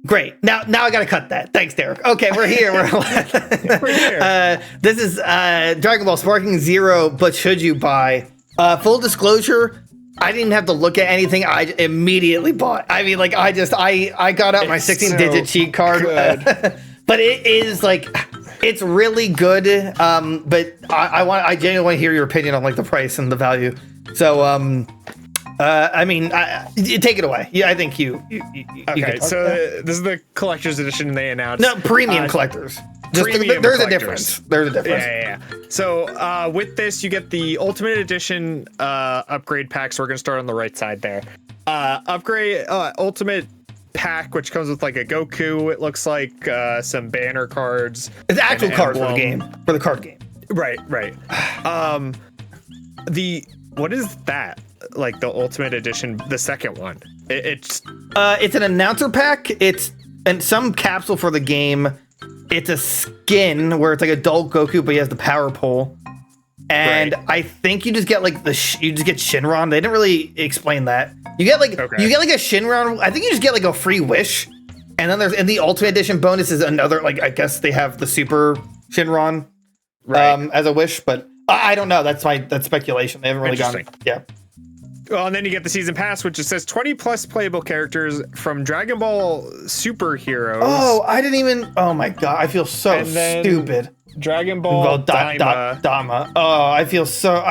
Great. Now I gotta cut that. Thanks, Derek. Okay, we're here. We're here. This is Dragon Ball Sparking Zero, but should you buy? Full disclosure, I didn't have to look at anything. I immediately bought. I mean, like, I got out my 16-digit cheat card. But it is like, it's really good. But I genuinely want to hear your opinion on like the price and the value. So I mean, you take it away. Yeah, I think you okay, so this is the collector's edition they announced. No, premium collectors. Just there's a difference. There's a difference. Yeah. So with this, you get the Ultimate Edition upgrade pack. So we're gonna start on the right side there. Upgrade Ultimate pack, which comes with like a Goku. It looks like some banner cards. It's actual cards for the game, for the card game. Right. What is that? Like the Ultimate Edition, the second one. It's an announcer pack. It's and some capsule for the game. It's a skin where it's like adult Goku, but he has the power pole. And right. I think you just get like you just get Shinron. They didn't really explain that. You get like you get like a Shinron. I think you just get like a free wish. And then there's in the Ultimate Edition bonus is another, like, I guess they have the Super Shinron as a wish, but I don't know. That's speculation. They haven't really gone. Yeah. Well, and then you get the season pass, which just says 20 plus playable characters from Dragon Ball Superheroes. Oh, I didn't even. Oh my god, I feel so stupid. Dragon Ball Daima. Oh, I feel so.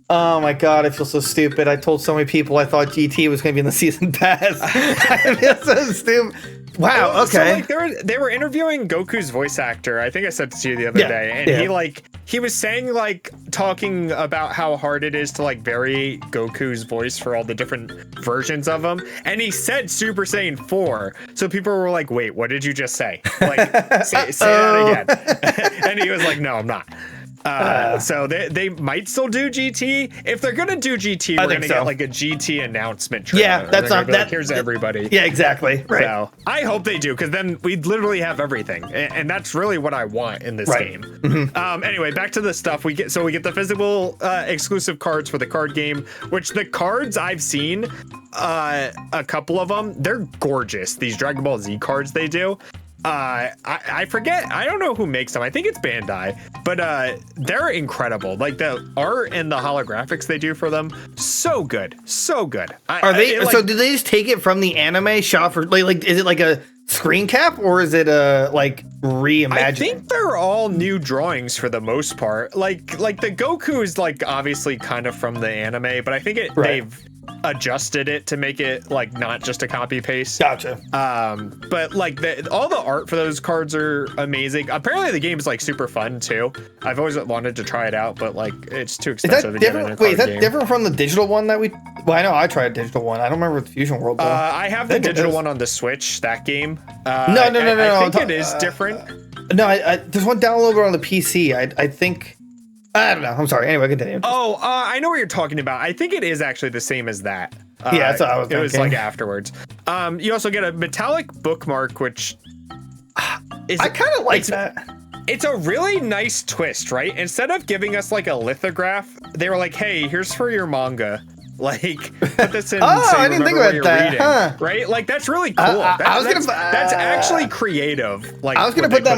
Oh my god, I feel so stupid. I told so many people I thought GT was going to be in the season pass. I feel so stupid. Wow. Okay. So like they were interviewing Goku's voice actor. I think I said this to you the other day, and he was saying, like, talking about how hard it is to like vary Goku's voice for all the different versions of him, and he said Super Saiyan 4. So people were like, "Wait, what did you just say? Like, say that again." And he was like, "No, I'm not." So they might still do GT. If they're gonna do GT, we're gonna get like a GT announcement trailer. Yeah, that's not that. Like, here's everybody. Yeah, exactly. Right. So I hope they do, because then we'd literally have everything, and that's really what I want in this game. Mm-hmm. Anyway, back to the stuff we get. So we get the physical exclusive cards for the card game, which the cards I've seen, a couple of them, they're gorgeous. These Dragon Ball Z cards they do. I forget. I don't know who makes them. I think it's Bandai, but they're incredible. Like the art and the holographics they do for them, so good, so good. Are they? So did they just take it from the anime shot for like? Is it like a screen cap or is it a like reimagining? I think they're all new drawings for the most part. Like the Goku is like obviously kind of from the anime, but I think they've adjusted it to make it like not just a copy paste. Gotcha. But like all the art for those cards are amazing. Apparently the game is like super fun too. I've always wanted to try it out, but like it's too expensive to get in a card Wait, is that game. different from the digital one that we? Well, I know I tried a digital one. I don't remember the Fusion World though. I have the digital one on the Switch. That game. No. I think it is different. No, there's one downloadable on the PC. I think. I don't know. I'm sorry. Anyway, continue. Oh, I know what you're talking about. I think it is actually the same as that. Yeah, that's what I was thinking. It was like afterwards. You also get a metallic bookmark, which is I kind of like that. It's a really nice twist, right? Instead of giving us like a lithograph, they were like, "Hey, here's for your manga." Like, put this in. Oh, I didn't think about that. Huh. Right? Like, that's really cool. That's actually creative. Like, I was gonna put that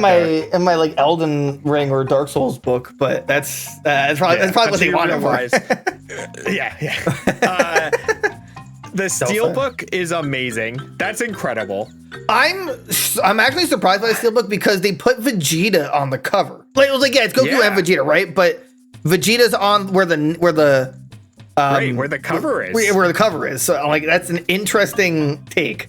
in my like Elden Ring or Dark Souls book, but that's probably what they wanted for. Yeah. The Steelbook is amazing. That's incredible. I'm actually surprised by the Steelbook because they put Vegeta on the cover. Like, it was like, yeah, it's Goku and Vegeta, right? But Vegeta's on where the cover is. Where the cover is. So like that's an interesting take.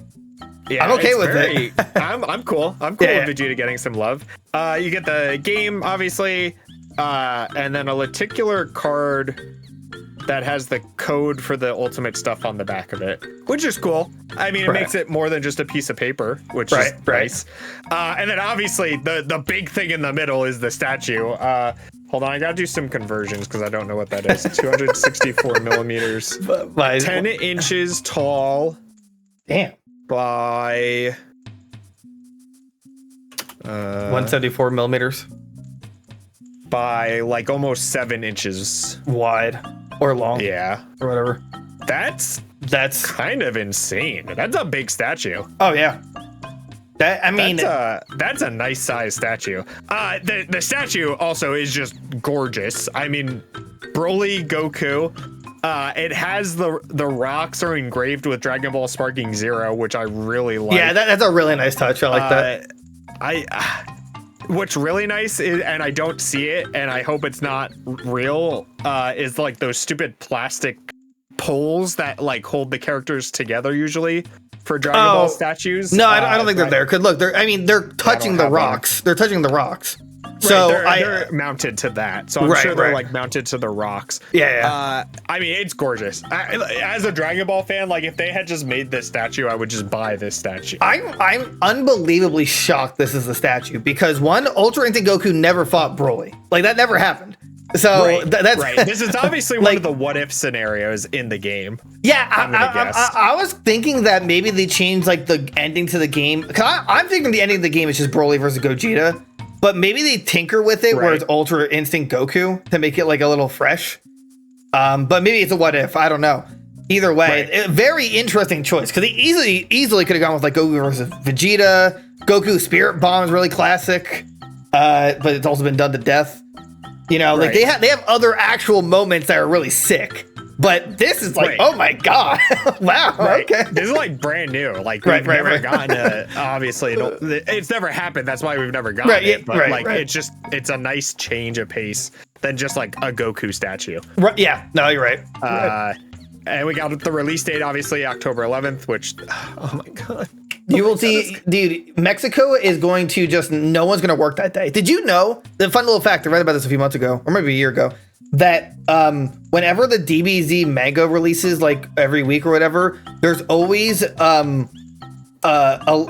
Yeah, I'm okay with it. I'm cool. I'm cool with Vegeta getting some love. You get the game, obviously, and then a lenticular card that has the code for the ultimate stuff on the back of it, which is cool. I mean, it makes it more than just a piece of paper, which is nice. And then obviously the big thing in the middle is the statue. Hold on, I gotta do some conversions because I don't know what that is. 264 millimeters, 10 inches tall. Damn. By 174 millimeters. By like almost 7 inches wide or long. Yeah. Or whatever. That's That's kind of insane. That's a big statue. Oh yeah. That, I mean, that's a nice size statue. The statue also is just gorgeous. I mean, Broly Goku. It has the rocks are engraved with Dragon Ball Sparking Zero, which I really like. Yeah, that's a really nice touch. I like that. What's really nice is, and I don't see it, and I hope it's not real, is like those stupid plastic poles that like hold the characters together usually for Dragon Ball statues. No, I don't think they're there. Cause look, they're touching the rocks. They're touching the rocks. So they're mounted to that. So I'm sure they're like mounted to the rocks. Yeah. I mean, it's gorgeous. As a Dragon Ball fan, like if they had just made this statue, I would just buy this statue. I'm unbelievably shocked this is the statue because one, Ultra Instinct Goku never fought Broly. Like that never happened. So that's right. This is obviously like, one of the what if scenarios in the game. Yeah, I was thinking that maybe they changed like the ending to the game. Cause I'm thinking the ending of the game is just Broly versus Gogeta, but maybe they tinker with it where it's Ultra Instinct Goku to make it like a little fresh. But maybe it's a what if. I don't know. Either way, very interesting choice because he easily could have gone with like Goku versus Vegeta. Goku Spirit Bomb is really classic, but it's also been done to death. You know, like they have other actual moments that are really sick, but this is like, oh my god, wow, okay, this is like brand new. Like we've never gotten a, obviously it's never happened. That's why we've never gotten it. But it's a nice change of pace than just like a Goku statue. Right? Yeah, no, you're right. And we got the release date, obviously October 11th, which, oh my god. You will see, dude, Mexico is going to just, no one's going to work that day. Did you know, the fun little fact, I read about this a few months ago, or maybe a year ago, that whenever the DBZ manga releases, like every week or whatever, there's always a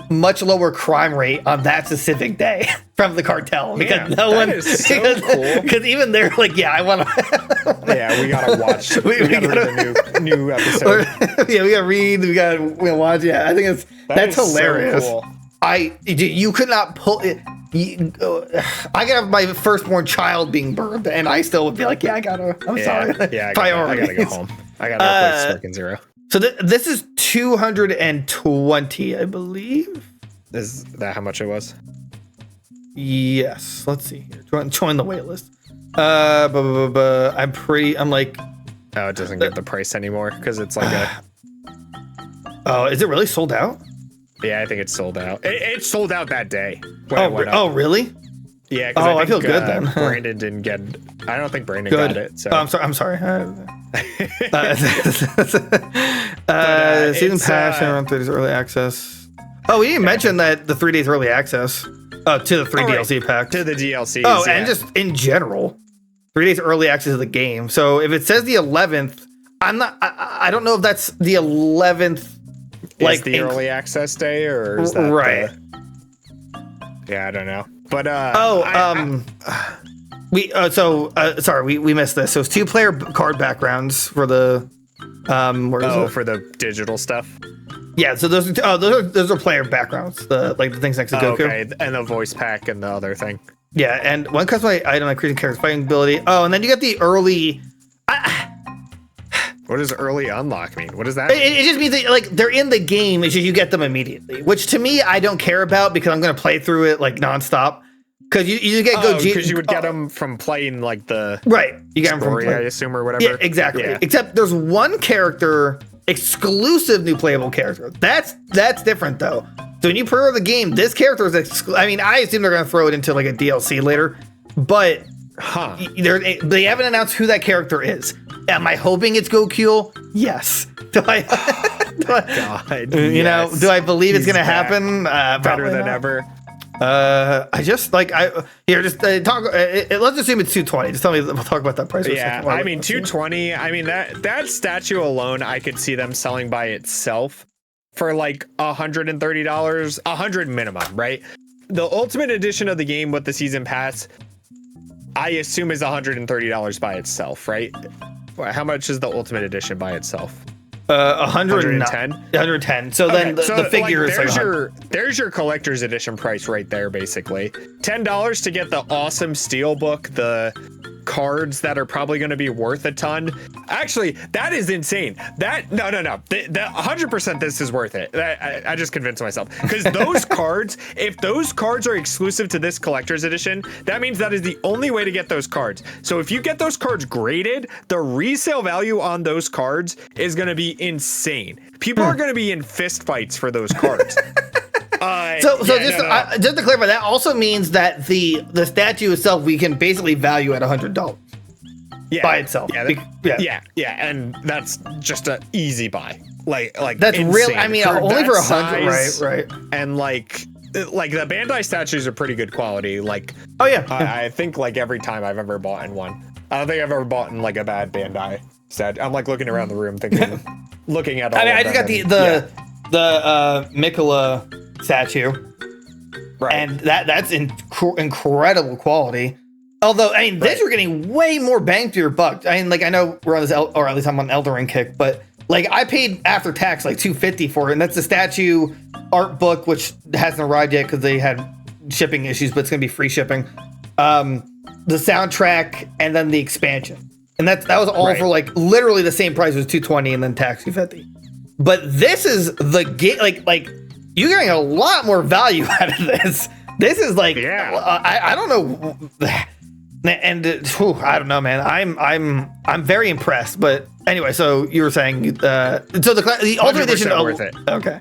much lower crime rate on that specific day from the cartel. Because is so cool. Because even they're like, yeah, I want to. Yeah, we got to watch. We got to read a new episode. Yeah, we got to read, we got to watch. Yeah, I think that's hilarious. So cool. You could not pull it. I could have my firstborn child being burned, and I still would be like, yeah, I'm sorry. Yeah, I gotta go home. I gotta replace Sparking Zero. So this is 220, I believe. Is that how much it was? Yes. Let's see here. Join the wait list. I'm like. Oh, it doesn't get the price anymore because it's like a. Oh, is it really sold out? Yeah, I think it's sold out. It sold out that day. Oh, really? Yeah. I feel good then. Brandon didn't get. I don't think Brandon got it. So I'm sorry. Season pass around 3 days early access. Oh, we didn't mention that the 3 days early access. To the free DLC pack. To the DLC. Oh, and just in general, 3 days early access to the game. So if it says the 11th, I don't know if that's the 11th. Like the early access day, or is that yeah, I don't know. But we missed this. So it's 2-player card backgrounds for the for the digital stuff. Yeah, so those are player backgrounds, the things next to Goku. Okay, and the voice pack and the other thing. Yeah, and one customized item like creating character's fighting ability. Oh, and then you get the early. What does early unlock mean? What does that mean? It just means that, like, they're in the game, it's just you get them immediately, which to me I don't care about because I'm gonna play through it like nonstop. Because you get Gogeta. Because you would get them from playing like the you get them from I assume, or whatever. Yeah, exactly. Yeah. Except there's one character, exclusive new playable character. That's different though. So when you pre-order the game, this character is I assume they're gonna throw it into like a DLC later, but they haven't announced who that character is. Am I hoping it's Goku? Yes. Do I believe it's gonna happen? Better than ever. Let's assume it's 220. Just tell me, we'll talk about that price. Yeah, 220. I mean that statue alone, I could see them selling by itself for like $130, $100 minimum, right? The ultimate edition of the game with the season pass, I assume is $130 by itself, right? How much is the ultimate edition by itself? 110. 110. So then the figure is there's your collector's edition price right there, basically. $10 to get the awesome steel book, the cards that are probably going to be worth a ton. Actually, that is insane. No. The 100% this is worth it. I just convinced myself, because those cards, if those cards are exclusive to this collector's edition, that means that is the only way to get those cards. So if you get those cards graded, the resale value on those cards is going to be insane. People are going to be in fist fights for those cards. Just to clarify, that also means that the statue itself we can basically value at $100 by itself. Yeah, and that's just an easy buy. Like that's insane. really. I mean, only for 100, right? And like the Bandai statues are pretty good quality. Like, oh yeah, I think like every time I've ever bought in one, I don't think I've ever bought in like a bad Bandai statue. I'm like looking around the room thinking, looking at all. I mean, I just got the Mikola statue, right? And that's incredible quality. Although, I mean, this you're getting way more bang for your buck. I mean, like, I know we're on this, or at least I'm on Elden Ring kick, but like I paid after tax like $250 for it, and that's the statue art book, which hasn't arrived yet because they had shipping issues, but it's gonna be free shipping. The soundtrack and then the expansion, and that was all for like literally the same price. It was $220 and then tax $250. But this is the game, like you're getting a lot more value out of this. This is like, I don't know. And I don't know, man. I'm very impressed. But anyway, so you were saying, so the Ultimate Edition, worth it. Okay.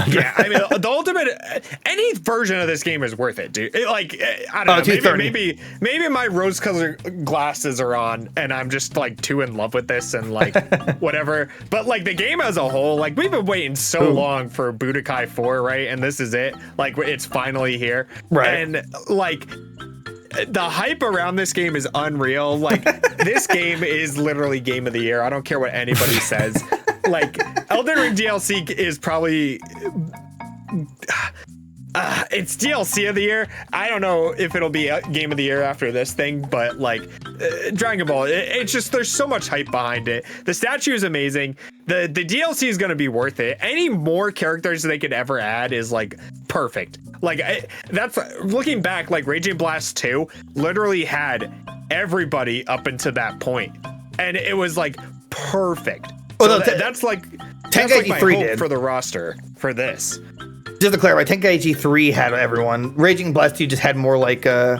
Yeah, I mean, the Ultimate, any version of this game is worth it, dude. I don't know. Maybe my rose-colored glasses are on, and I'm just like too in love with this and like whatever. But like the game as a whole, like we've been waiting so long for Budokai 4, right? And this is it. Like it's finally here, right? And like, the hype around this game is unreal. Like this game is literally game of the year. I don't care what anybody says. Like Elden Ring DLC is probably it's DLC of the year. I don't know if it'll be a game of the year after this thing, but like Dragon Ball, it's just there's so much hype behind it. The statue is amazing. The DLC is going to be worth it. Any more characters they could ever add is like perfect. Like that's looking back, like Raging Blast 2 literally had everybody up until that point, and it was like perfect. So that's like my hope for the roster for this. Just to clarify, Tenkaichi 3 had everyone. Raging Blast 2 just had more like it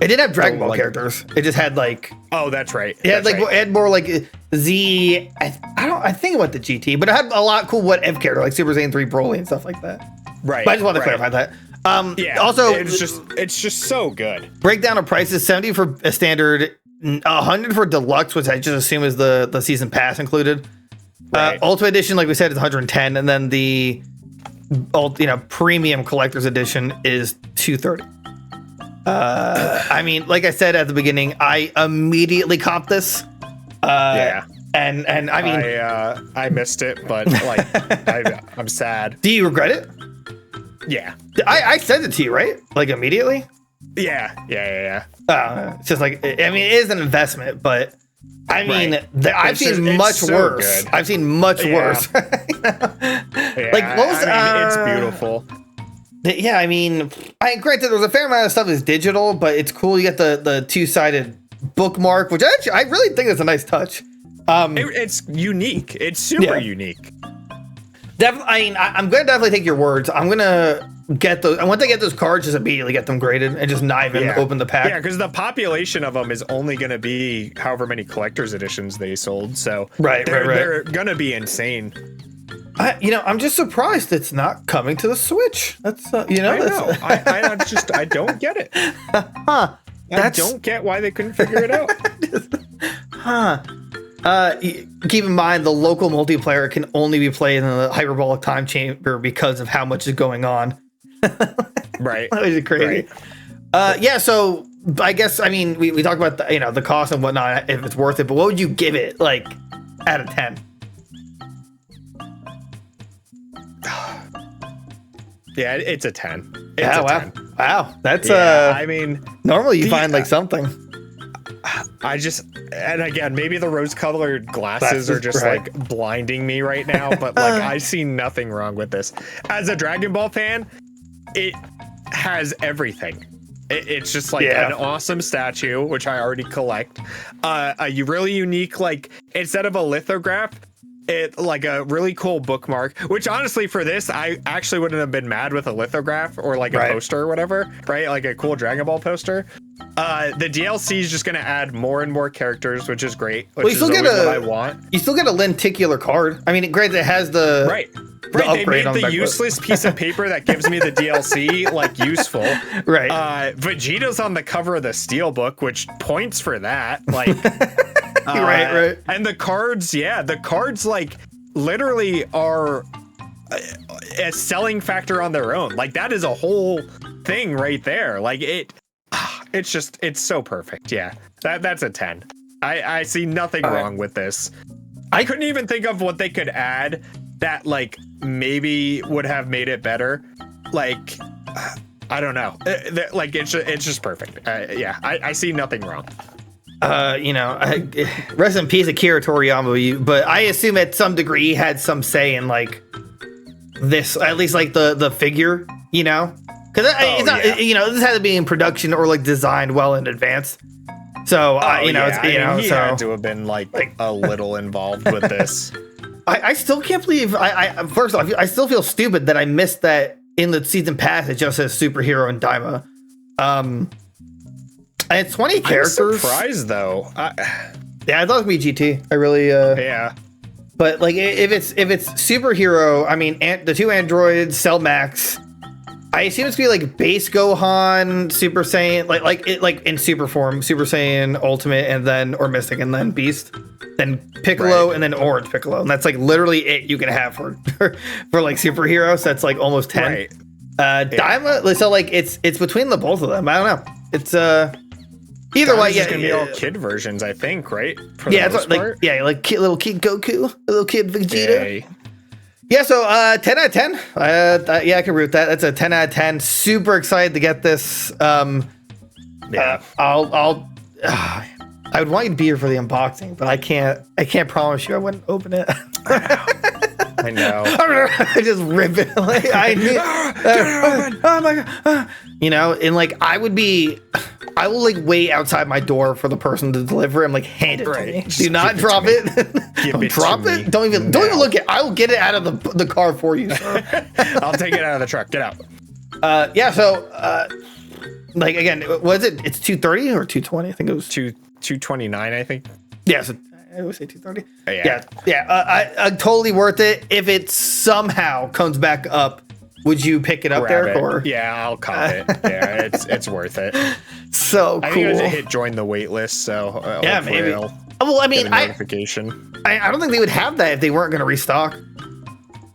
didn't have Dragon Ball characters. It just had like that's right. It had more like Z. I think it went to GT, but it had a lot of cool what if character like Super Saiyan 3 Broly and stuff like that. Right. But I just wanted to clarify that. Also, it's just so good. Breakdown of prices: 70 for a standard, 100 for deluxe, which I just assume is the season pass included. Right. Ultimate Edition, like we said, is 110, and then the premium collector's edition is 230. I mean, like I said at the beginning, I immediately copped this. And I mean, I missed it, but like I'm sad. Do you regret it? Yeah. I sent it to you, right? Like immediately? Yeah. It's just like, I mean, it is an investment, but I mean, I've seen much worse. I've seen much worse. Like most, it's beautiful. Yeah, I mean, granted, there's a fair amount of stuff that's digital, but it's cool. You get the two-sided bookmark, which I really think is a nice touch. It's unique. It's super unique. Definitely. I mean, I'm gonna definitely take your words. I'm gonna get those. I want to get those cards, just immediately get them graded and just not even open the pack. Yeah, because the population of them is only going to be however many collector's editions they sold. So they're going to be insane. I'm just surprised it's not coming to the Switch. That's I don't get it. I don't get why they couldn't figure it out. Keep in mind, the local multiplayer can only be played in the hyperbolic time chamber because of how much is going on. Right. That was crazy. Right. So I guess, I mean, we talked about the cost and whatnot, if it's worth it, but what would you give it, like, out of 10? Yeah, it's a 10. Wow. That's I mean, normally you find like something. And again, maybe the rose-colored glasses are just like blinding me right now, but like I see nothing wrong with this. As a Dragon Ball fan, it has everything. It's just like an awesome statue, which I already collect. A really unique, like, instead of a lithograph, it like a really cool bookmark, which honestly for this, I actually wouldn't have been mad with a lithograph or like a poster or whatever, right? Like a cool Dragon Ball poster. The DLC is just going to add more and more characters, which is great. Which is always what I want. You still get a lenticular card. I mean, granted, it has the They made the useless piece of paper that gives me the DLC like useful. Right. Vegeta's on the cover of the Steelbook, which points for that. Like, right. And the cards, like literally are a selling factor on their own. Like that is a whole thing right there. Like it's so perfect. Yeah, that's a 10. I see nothing wrong with this. I couldn't even think of what they could add that like maybe would have made it better. Like I don't know. Like it's just perfect. I see nothing wrong. Rest in peace, Akira Toriyama. But I assume at some degree he had some say in like this, at least like the figure, because this had to be in production or like designed well in advance. So he had to have been like a little involved with this. I still can't believe. First off, I still feel stupid that I missed that in the season pass. It just says superhero and Daima. And it's 20 characters. I'm surprised though. I thought it would be GT. I really. But like, if it's superhero, I mean, the two androids, Cell Max. I assume it's gonna be like base Gohan, Super Saiyan, like in super form, Super Saiyan, Ultimate, and then or Mystic, and then Beast, then Piccolo, and then Orange Piccolo, and that's like literally it you can have for like superheroes. So that's like almost 10. Right. Daima, so like it's between the both of them. I don't know. It's either way. It's gonna be all kid versions, I think, right? Like little kid Goku, little kid Vegeta. Yay. Yeah, so 10 out of 10. I can root that. That's a 10 out of 10. Super excited to get this. I would want you to be here for the unboxing, but I can't promise you I wouldn't open it. I know. I just rip it. Like, oh my god. And like I will like wait outside my door for the person to deliver and like hand it to me. Do not drop it. Drop it. Don't even look at it. I will get it out of the car for you, sir. I'll take it out of the truck. Get out. Like again, was it? It's 230 or 220? I think it was 229. I think. Yeah. So I always say 230. Yeah. Totally worth it. If it somehow comes back up, would you pick it up there? Or yeah, I'll cop it. Yeah, it's worth it. So cool. I think it hit join the wait list. So yeah, maybe. Well, I mean, notification. I don't think they would have that if they weren't going to restock.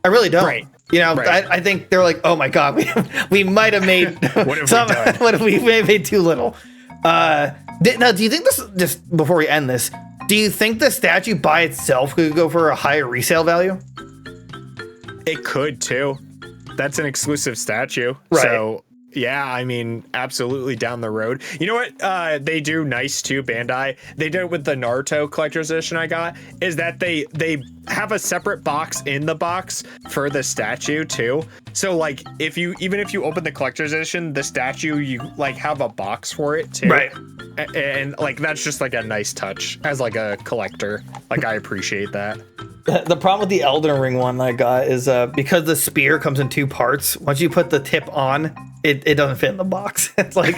I really don't. Right. I think they're like, oh my god, we might have made what if we made too little. Now, do you think this? Just before we end this, do you think the statue by itself could go for a higher resale value? It could too. That's an exclusive statue. Right. So yeah, I mean, absolutely down the road. You know what they do nice too, Bandai? They did it with the Naruto collector's edition I got, is that they have a separate box in the box for the statue too. So like even if you open the collector's edition, the statue, you like have a box for it too. Right. And like that's just like a nice touch as like a collector. Like I appreciate that. The problem with the Elden Ring one I got is because the spear comes in two parts. Once you put the tip on, it doesn't fit in the box. It's like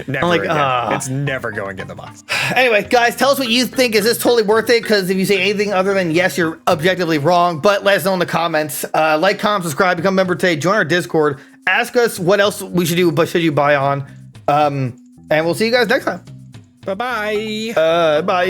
never. I'm like, it's never going in the box. Anyway, guys, tell us what you think. Is this totally worth it? Because if you say anything other than yes, you're objectively wrong. But let us know in the comments. Like, comment, subscribe, become a member today. Join our Discord. Ask us what else we should do, but should you buy on? And we'll see you guys next time. Bye-bye. Bye.